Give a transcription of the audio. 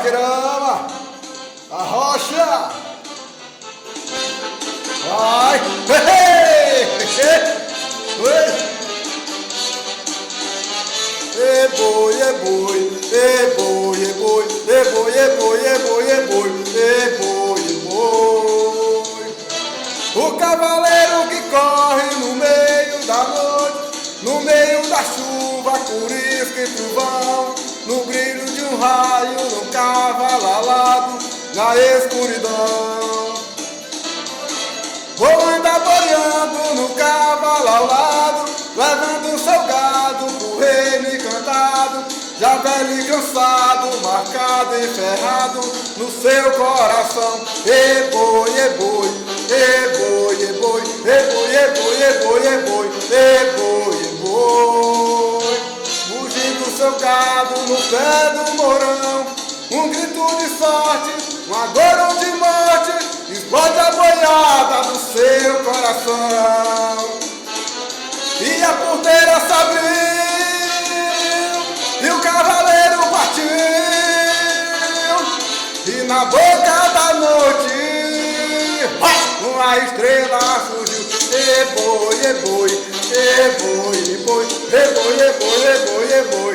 vaqueirama! Arrocha! Vai! E boi, e boi, e boi, e boi, e boi, e boi, e boi, e boi, e boi, e boi. O cavaleiro que corre no meio da noite, no meio da chuva, curisca e trovão, no brilho de um raio, no cavalo alado, na escuridão. Vou andar boiando no cavalo ao lado, levando seu gado pro reino encantado, já velho e cansado, marcado e ferrado no seu coração. E boi, e boi, e boi, e boi, e boi, e boi, e boi, e boi, e boi, e boi. Fugindo seu gado no pé do morão, um grito de sorte, um agouro de morte, explode a boiada do seu coração. E a porteira se abriu, e o cavaleiro partiu, e na boca da noite, uma estrela surgiu. E boi, e boi, e boi, e boi, e boi, e boi, e boi, e boi.